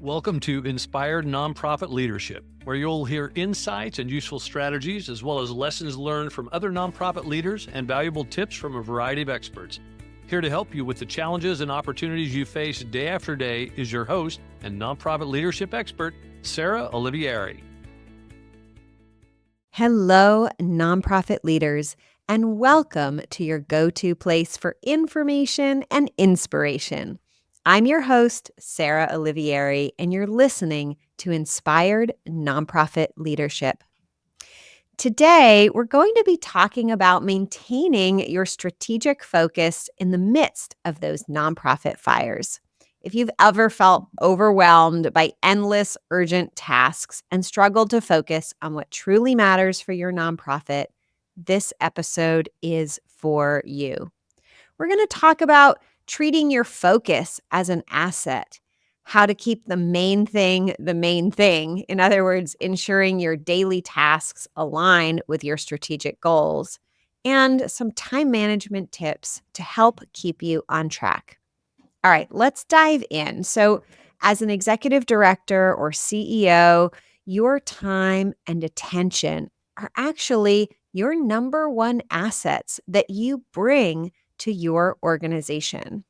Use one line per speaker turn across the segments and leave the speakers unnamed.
Welcome to Inspired Nonprofit Leadership, where you'll hear insights and useful strategies, as well as lessons learned from other nonprofit leaders and valuable tips from a variety of experts. Here to help you with the challenges and opportunities you face day after day is your host and nonprofit leadership expert, Sarah Olivieri.
Hello, nonprofit leaders, and welcome to your go-to place for information and inspiration. I'm your host, Sarah Olivieri, and you're listening to Inspired Nonprofit Leadership. Today, we're going to be talking about maintaining your strategic focus in the midst of those nonprofit fires. If you've ever felt overwhelmed by endless urgent tasks and struggled to focus on what truly matters for your nonprofit, this episode is for you. We're going to talk about treating your focus as an asset, how to keep the main thing the main thing. In other words, ensuring your daily tasks align with your strategic goals, and some time management tips to help keep you on track. All right, let's dive in. So, as an executive director or CEO, your time and attention are actually your number one assets that you bring to your organization.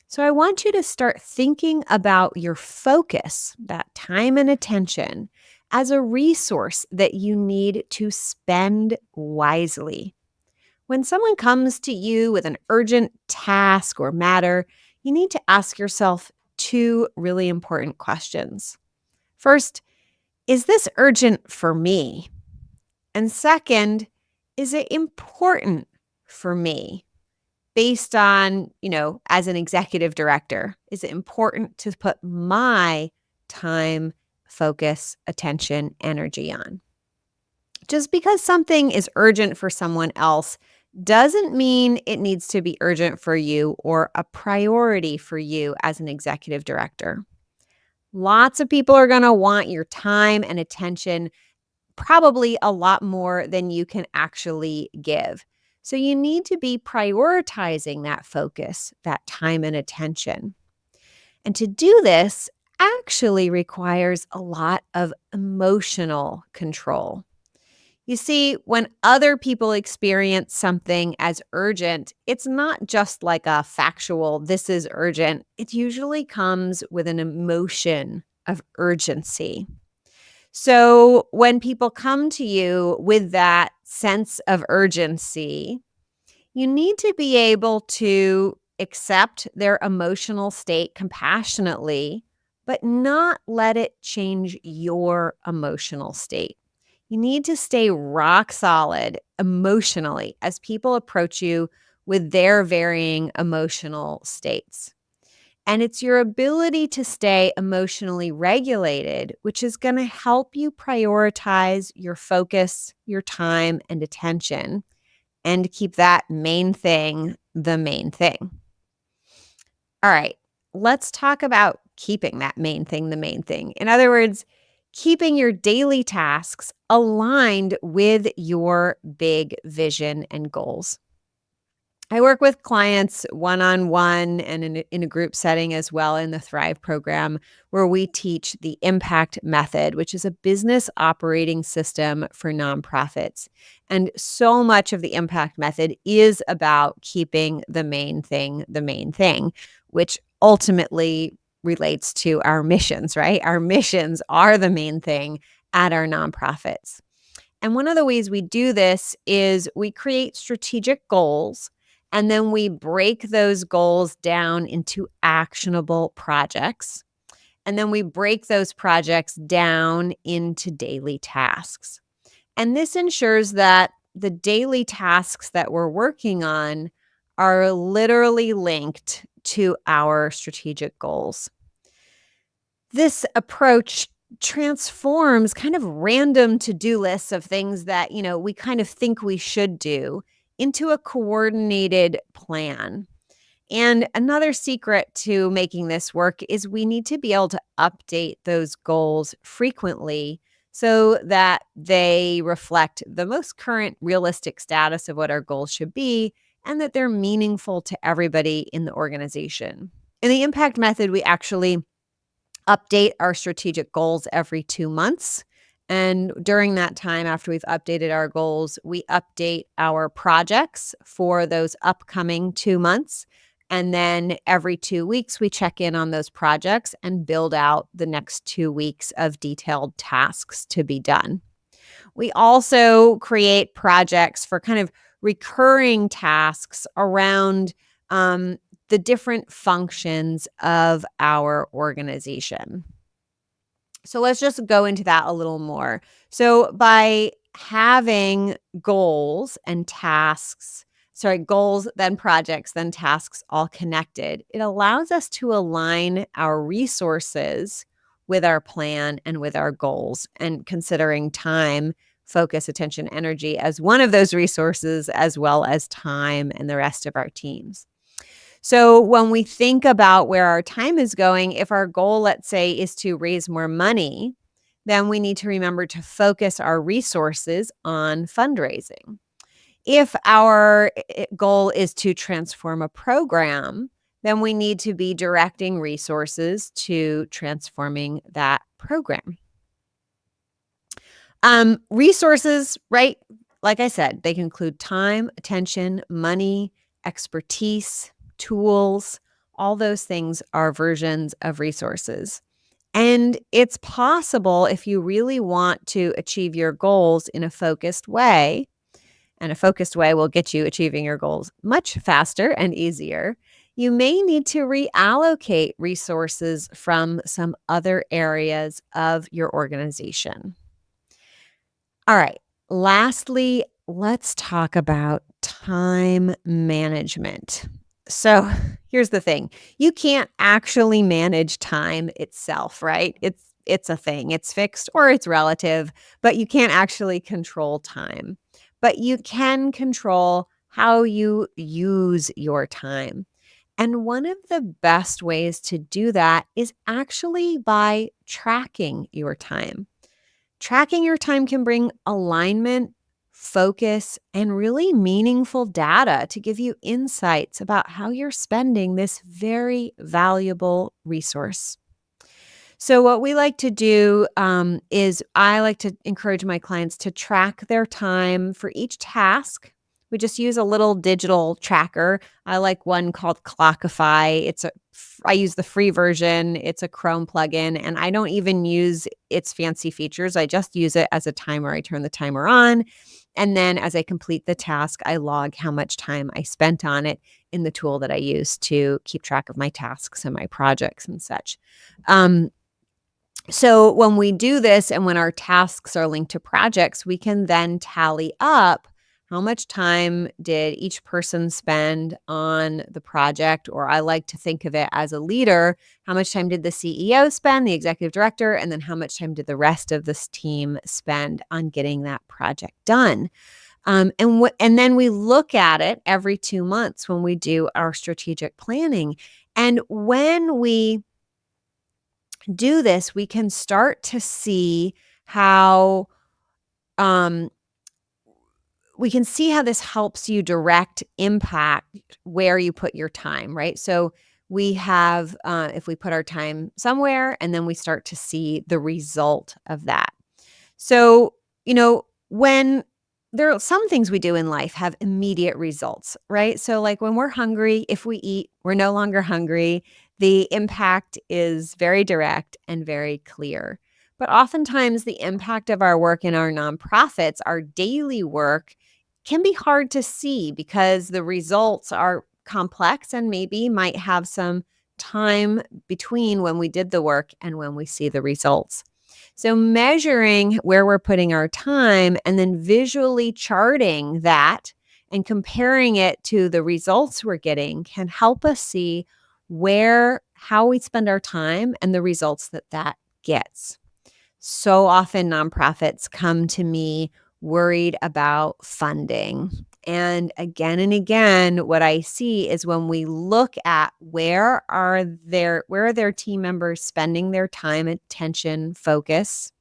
So, I want you to start thinking about your focus, that time and attention, as a resource that you need to spend wisely. When someone comes to you with an urgent task or matter, you need to ask yourself two really important questions. First, is this urgent for me? And second, is it important for me? Based on, as an executive director, is it important to put my time, focus, attention, energy on? Just because something is urgent for someone else doesn't mean it needs to be urgent for you or a priority for you as an executive director. Lots of people are going to want your time and attention, probably a lot more than you can actually give. So you need to be prioritizing that focus, that time and attention. And to do this actually requires a lot of emotional control. You see, when other people experience something as urgent, it's not just like a factual, this is urgent. It usually comes with an emotion of urgency. So when people come to you with that sense of urgency, you need to be able to accept their emotional state compassionately, but not let it change your emotional state. You need to stay rock solid emotionally as people approach you with their varying emotional states. And it's your ability to stay emotionally regulated, which is going to help you prioritize your focus, your time, and attention, and keep that main thing the main thing. All right, let's talk about keeping that main thing the main thing. In other words, keeping your daily tasks aligned with your big vision and goals. I work with clients one-on-one and in a group setting as well in the Thrive program, where we teach the impact method, which is a business operating system for nonprofits. And so much of the impact method is about keeping the main thing, which ultimately relates to our missions, right? Our missions are the main thing at our nonprofits. And one of the ways we do this is we create strategic goals, and then we break those goals down into actionable projects. And then we break those projects down into daily tasks. And this ensures that the daily tasks that we're working on are literally linked to our strategic goals. This approach transforms kind of random to-do lists of things that, we kind of think we should do into a coordinated plan. And another secret to making this work is we need to be able to update those goals frequently so that they reflect the most current realistic status of what our goals should be and that they're meaningful to everybody in the organization. In the impact method, we actually update our strategic goals every 2 months. And during that time, after we've updated our goals, we update our projects for those upcoming 2 months. And then every 2 weeks, we check in on those projects and build out the next 2 weeks of detailed tasks to be done. We also create projects for kind of recurring tasks around the different functions of our organization. So let's just go into that a little more. So by having goals and tasks, goals, then projects, then tasks all connected, it allows us to align our resources with our plan and with our goals, and considering time, focus, attention, energy as one of those resources, as well as time and the rest of our teams. So when we think about where our time is going, if our goal, let's say, is to raise more money, then we need to remember to focus our resources on fundraising. If our goal is to transform a program, then we need to be directing resources to transforming that program. Resources, right? Like I said, they can include time, attention, money, expertise, tools. All those things are versions of resources. And it's possible, if you really want to achieve your goals in a focused way, and a focused way will get you achieving your goals much faster and easier, you may need to reallocate resources from some other areas of your organization. All right. Lastly, let's talk about time management. So here's the thing. You can't actually manage time itself, right? It's a thing. It's fixed or it's relative, but you can't actually control time. But you can control how you use your time. And one of the best ways to do that is actually by tracking your time. Tracking your time can bring alignment, focus, and really meaningful data to give you insights about how you're spending this very valuable resource. So what we like to do is I like to encourage my clients to track their time for each task. We just use a little digital tracker. I like one called Clockify. I use the free version. It's a Chrome plugin, and I don't even use its fancy features. I just use it as a timer. I turn the timer on, and then as I complete the task, I log how much time I spent on it in the tool that I use to keep track of my tasks and my projects and such. So when we do this and when our tasks are linked to projects, we can then tally up how much time did each person spend on the project, or I like to think of it as a leader. How much time did the CEO spend, the executive director, and then how much time did the rest of this team spend on getting that project done? And then we look at it every 2 months when we do our strategic planning. And when we do this, we can start to see how this helps you direct impact where you put your time, right? So we have, if we put our time somewhere and then we start to see the result of that. So, when there are some things we do in life have immediate results, right? So like when we're hungry, if we eat, we're no longer hungry. The impact is very direct and very clear. But oftentimes the impact of our work in our nonprofits, our daily work, can be hard to see because the results are complex and maybe might have some time between when we did the work and when we see the results. So measuring where we're putting our time and then visually charting that and comparing it to the results we're getting can help us see how we spend our time and the results that gets. So often nonprofits come to me worried about funding. And again, what I see is when we look at where are their team members spending their time, attention, focus,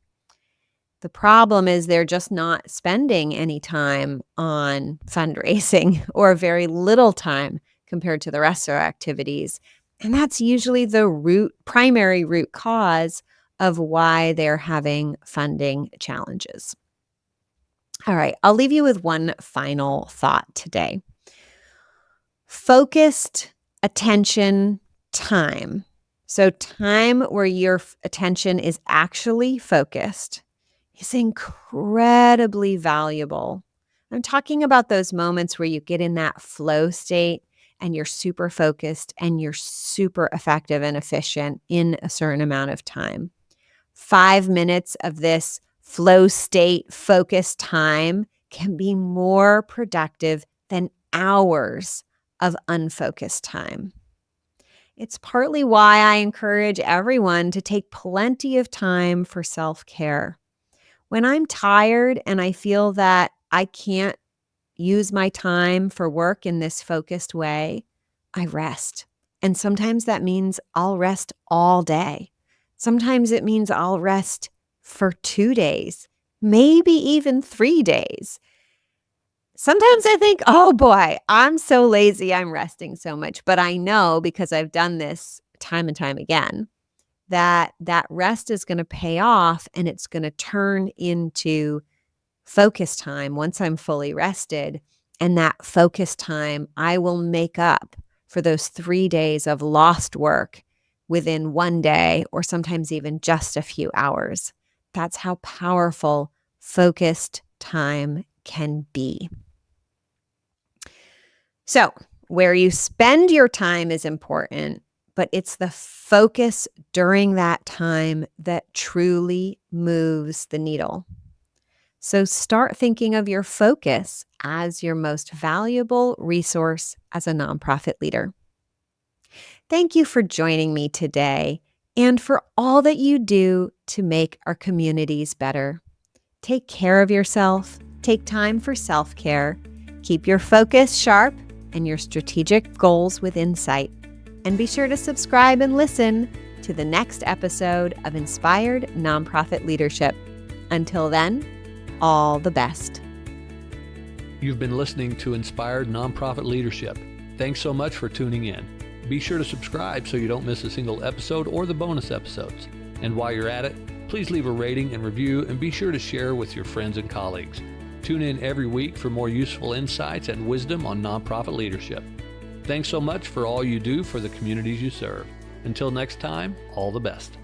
the problem is they're just not spending any time on fundraising or very little time compared to the rest of our activities. And that's usually the primary root cause of why they're having funding challenges. All right, I'll leave you with one final thought today. Focused attention time. So, time where your attention is actually focused is incredibly valuable. I'm talking about those moments where you get in that flow state and you're super focused and you're super effective and efficient in a certain amount of time. 5 minutes of this flow state focused time can be more productive than hours of unfocused time. It's partly why I encourage everyone to take plenty of time for self-care. When I'm tired and I feel that I can't use my time for work in this focused way, I rest. And sometimes that means I'll rest all day. Sometimes it means I'll rest for 2 days, maybe even 3 days. Sometimes I think, oh boy, I'm so lazy, I'm resting so much. But I know, because I've done this time and time again, that rest is going to pay off and it's going to turn into focus time once I'm fully rested. And that focus time, I will make up for those 3 days of lost work within 1 day, or sometimes even just a few hours. That's how powerful focused time can be. So, where you spend your time is important, but it's the focus during that time that truly moves the needle. So start thinking of your focus as your most valuable resource as a nonprofit leader. Thank you for joining me today and for all that you do to make our communities better. Take care of yourself, take time for self-care, keep your focus sharp and your strategic goals within sight. And be sure to subscribe and listen to the next episode of Inspired Nonprofit Leadership. Until then, all the best.
You've been listening to Inspired Nonprofit Leadership. Thanks so much for tuning in. Be sure to subscribe so you don't miss a single episode or the bonus episodes. And while you're at it, please leave a rating and review, and be sure to share with your friends and colleagues. Tune in every week for more useful insights and wisdom on nonprofit leadership. Thanks so much for all you do for the communities you serve. Until next time, all the best.